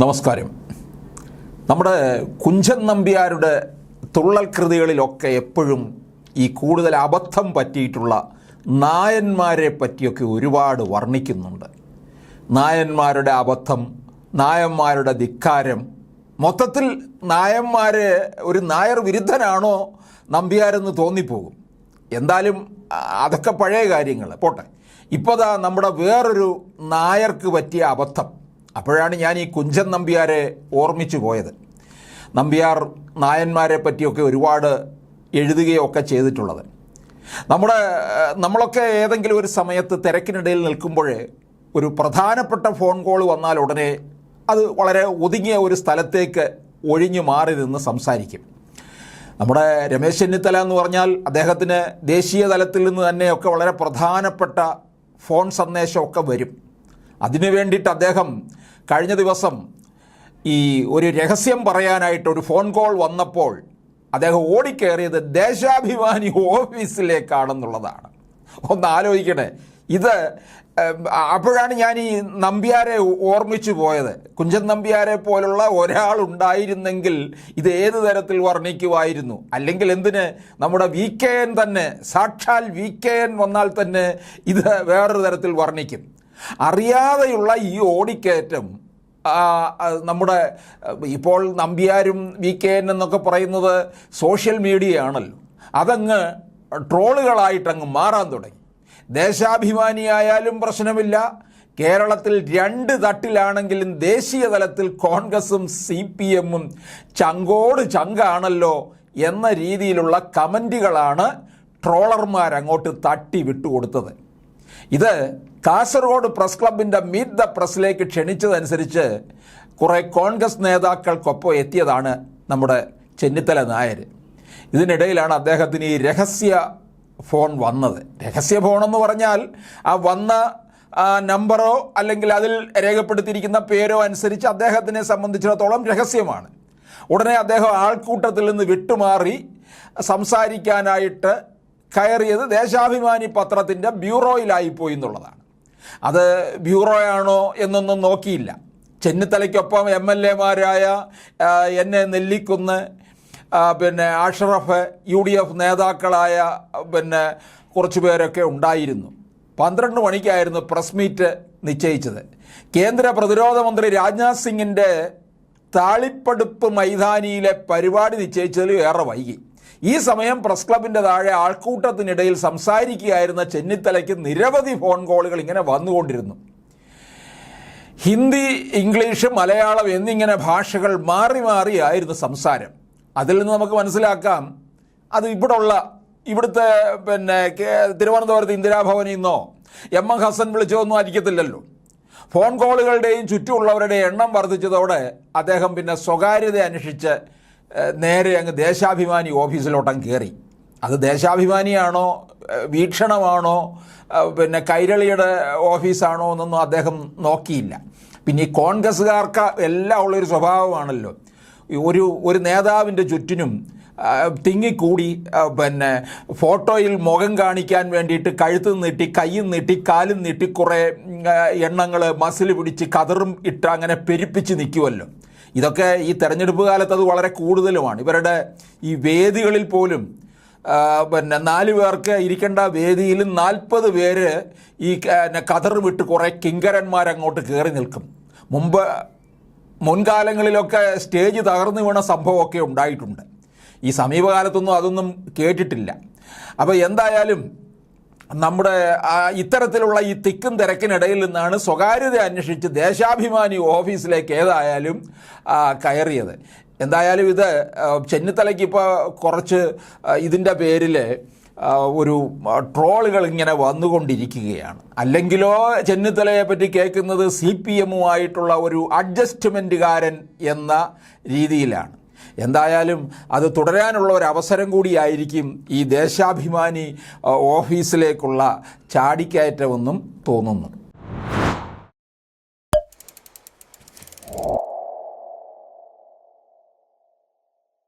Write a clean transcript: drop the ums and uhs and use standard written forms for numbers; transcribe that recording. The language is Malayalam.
നമസ്കാരം. നമ്മുടെ കുഞ്ചൻ നമ്പ്യാരുടെ തുള്ളൽ കൃതികളിലൊക്കെ എപ്പോഴും ഈ കൂടുതൽ അബദ്ധം പറ്റിയിട്ടുള്ള നായന്മാരെ പറ്റിയൊക്കെ ഒരുപാട് വർണ്ണിക്കുന്നുണ്ട്. നായന്മാരുടെ അബദ്ധം, നായന്മാരുടെ ധിക്കാരം, മൊത്തത്തിൽ നായന്മാരെ ഒരു നായർ വിരുദ്ധനാണോ നമ്പ്യാരെന്ന് തോന്നിപ്പോകും. എന്തായാലും അതൊക്കെ പഴയ കാര്യങ്ങൾ പോട്ടെ. ഇപ്പോൾ ദാ നമ്മുടെ വേറൊരു നായർക്ക് പറ്റിയ അബദ്ധം. അപ്പോഴാണ് ഞാൻ ഈ കുഞ്ചൻ നമ്പ്യാരെ ഓർമ്മിച്ചു പോയത്. നമ്പ്യാർ നായന്മാരെ പറ്റിയൊക്കെ ഒരുപാട് എഴുതുകയൊക്കെ ചെയ്തിട്ടുള്ളത്. നമ്മളൊക്കെ ഏതെങ്കിലും ഒരു സമയത്ത് തിരക്കിനിടയിൽ നിൽക്കുമ്പോൾ ഒരു പ്രധാനപ്പെട്ട ഫോൺ കോൾ വന്നാൽ ഉടനെ അത് വളരെ ഒതുങ്ങിയ ഒരു സ്ഥലത്തേക്ക് ഒഴിഞ്ഞു മാറി നിന്ന് സംസാരിക്കും. നമ്മുടെ രമേശ് ചെന്നിത്തല എന്ന് പറഞ്ഞാൽ അദ്ദേഹത്തിന് ദേശീയ തലത്തിൽ നിന്ന് തന്നെയൊക്കെ വളരെ പ്രധാനപ്പെട്ട ഫോൺ സന്ദേശമൊക്കെ വരും. അതിനു വേണ്ടിയിട്ട് അദ്ദേഹം കഴിഞ്ഞ ദിവസം ഈ ഒരു രഹസ്യം പറയാനായിട്ട് ഒരു ഫോൺ കോൾ വന്നപ്പോൾ അദ്ദേഹം ഓടിക്കയറിയത് ദേശാഭിമാനി ഓഫീസിലേക്കാണെന്നുള്ളതാണ്. ഒന്ന് ആലോചിക്കണേ. ഇത് അപ്പോഴാണ് ഞാൻ ഈ നമ്പ്യാരെ ഓർമ്മിച്ചു പോയത്. കുഞ്ചൻ നമ്പ്യാരെ പോലുള്ള ഒരാളുണ്ടായിരുന്നെങ്കിൽ ഇത് ഏത് തരത്തിൽ വർണ്ണിക്കുമായിരുന്നു. അല്ലെങ്കിൽ എന്തിന് നമ്മുടെ VKN തന്നെ, സാക്ഷാൽ VKN വന്നാൽ തന്നെ ഇത് വേറൊരു തരത്തിൽ വർണ്ണിക്കും. അറിയാതെയുള്ള ഈ ഓടിക്കയറ്റം നമ്മുടെ ഇപ്പോൾ നമ്പ്യാരും VKN എന്നൊക്കെ പറയുന്നത് സോഷ്യൽ മീഡിയ ആണല്ലോ, അതങ്ങ് ട്രോളുകളായിട്ടങ്ങ് മാറാൻ തുടങ്ങി. ദേശാഭിമാനിയായാലും പ്രശ്നമില്ല, കേരളത്തിൽ രണ്ട് തട്ടിലാണെങ്കിലും ദേശീയ തലത്തിൽ കോൺഗ്രസും CPM-ഉം ചങ്കോട് ചങ്കാണല്ലോ എന്ന രീതിയിലുള്ള കമൻറ്റുകളാണ് ട്രോളർമാർ അങ്ങോട്ട് തട്ടി വിട്ടുകൊടുത്തത്. ഇത് കാസർഗോഡ് പ്രസ് ക്ലബിൻ്റെ മീറ്റ് ദ പ്രസ്സിലേക്ക് ക്ഷണിച്ചതനുസരിച്ച് കുറേ കോൺഗ്രസ് നേതാക്കൾക്കൊപ്പം എത്തിയതാണ് നമ്മുടെ ചെന്നിത്തല നായർ. ഇതിനിടയിലാണ് അദ്ദേഹത്തിന് ഈ രഹസ്യ ഫോൺ വന്നത്. രഹസ്യ ഫോണെന്ന് പറഞ്ഞാൽ ആ വന്ന നമ്പറോ അല്ലെങ്കിൽ അതിൽ രേഖപ്പെടുത്തിയിരിക്കുന്ന പേരോ അനുസരിച്ച് അദ്ദേഹത്തിനെ സംബന്ധിച്ചിടത്തോളം രഹസ്യമാണ്. ഉടനെ അദ്ദേഹം ആൾക്കൂട്ടത്തിൽ നിന്ന് വിട്ടുമാറി സംസാരിക്കാനായിട്ട് കയറിയത് ദേശാഭിമാനി പത്രത്തിൻ്റെ ബ്യൂറോയിലായിപ്പോയി എന്നുള്ളതാണ്. അത് ബ്യൂറോയാണോ എന്നൊന്നും നോക്കിയില്ല. ചെന്നിത്തലയ്ക്കൊപ്പം MLA-മാരായ എന്നെ നെല്ലിക്കുന്ന്, പിന്നെ അഷ്റഫ്, UDF നേതാക്കളായ കുറച്ച് പേരൊക്കെ ഉണ്ടായിരുന്നു. 12 മണിക്കായിരുന്നു പ്രസ് മീറ്റ് നിശ്ചയിച്ചത്. കേന്ദ്ര പ്രതിരോധ മന്ത്രി രാജ്നാഥ് സിംഗിൻ്റെ താളിപ്പടുപ്പ് മൈതാനിയിലെ പരിപാടി നിശ്ചയിച്ചതിൽ ഏറെ വൈകി. ഈ സമയം പ്രസ് ക്ലബിൻ്റെ താഴെ ആൾക്കൂട്ടത്തിനിടയിൽ സംസാരിക്കുകയായിരുന്ന ചെന്നിത്തലയ്ക്ക് നിരവധി ഫോൺ കോളുകൾ ഇങ്ങനെ വന്നുകൊണ്ടിരുന്നു. ഹിന്ദി, ഇംഗ്ലീഷ്, മലയാളം എന്നിങ്ങനെ ഭാഷകൾ മാറി മാറിയായിരുന്നു സംസാരം. അതിൽ നിന്ന് നമുക്ക് മനസ്സിലാക്കാം അത് ഇവിടുത്തെ തിരുവനന്തപുരത്ത് ഇന്ദിരാഭവനിൽ നിന്നോ M ഹസൻ വിളിച്ചതൊന്നും ആയിരിക്കത്തില്ലല്ലോ. ഫോൺ കോളുകളുടെയും ചുറ്റുമുള്ളവരുടെ എണ്ണം വർദ്ധിച്ചതോടെ അദ്ദേഹം പിന്നെ സ്വകാര്യത അന്വേഷിച്ച് നേരെ അങ്ങ് ദേശാഭിമാനി ഓഫീസിലോട്ടങ്ങ് കയറി. അത് ദേശാഭിമാനിയാണോ, വീക്ഷണമാണോ, കൈരളിയുടെ ഓഫീസാണോ എന്നൊന്നും അദ്ദേഹം നോക്കിയില്ല. പിന്നെ ഈ കോൺഗ്രസ്സുകാർക്ക് എല്ലാം ഉള്ളൊരു സ്വഭാവമാണല്ലോ, ഒരു നേതാവിൻ്റെ ചുറ്റിനും തിങ്ങിക്കൂടി ഫോട്ടോയിൽ മുഖം കാണിക്കാൻ വേണ്ടിയിട്ട് കഴുത്ത് നീട്ടി, കൈയും നീട്ടി, കാലും നീട്ടി കുറേ എണ്ണങ്ങൾ മസിൽ പിടിച്ച് കതറും ഇട്ട് അങ്ങനെ പെരുപ്പിച്ച് നിൽക്കുമല്ലോ. ഇതൊക്കെ ഈ തെരഞ്ഞെടുപ്പ് കാലത്ത് അത് വളരെ കൂടുതലുമാണ്. ഇവരുടെ ഈ വേദികളിൽ പോലും 4 പേർക്ക് ഇരിക്കേണ്ട വേദിയിൽ 40 പേര് ഈ കതറ് വിട്ട് കുറേ കിങ്കരന്മാരങ്ങോട്ട് കയറി നിൽക്കും. മുൻകാലങ്ങളിലൊക്കെ സ്റ്റേജ് തകർന്നു വീണ സംഭവമൊക്കെ ഉണ്ടായിട്ടുണ്ട്. ഈ സമീപകാലത്തൊന്നും അതൊന്നും കേട്ടിട്ടില്ല. അപ്പോൾ എന്തായാലും നമ്മുടെ ഇത്തരത്തിലുള്ള ഈ തിക്കും തിരക്കിനിടയിൽ നിന്നാണ് സ്വകാര്യത അന്വേഷിച്ച് ദേശാഭിമാനി ഓഫീസിലേക്ക് ഏതായാലും കയറിയത്. എന്തായാലും ഇത് ചെന്നിത്തലയ്ക്ക് ഇപ്പോൾ കുറച്ച് ഇതിൻ്റെ പേരിൽ ഒരു ട്രോളുകൾ ഇങ്ങനെ വന്നുകൊണ്ടിരിക്കുകയാണ്. അല്ലെങ്കിലോ ചെന്നിത്തലയെ പറ്റി കേൾക്കുന്നത് CPM-ഉമായിട്ടുള്ള ഒരു അഡ്ജസ്റ്റ്മെൻറ്റുകാരൻ എന്ന രീതിയിലാണ്. എന്തായാലും അത് തുടരാനുള്ള ഒരു അവസരം കൂടിയായിരിക്കും ഈ ദേശാഭിമാനി ഓഫീസിലേക്കുള്ള ചാടിക്കയറ്റമെന്നും തോന്നുന്നു.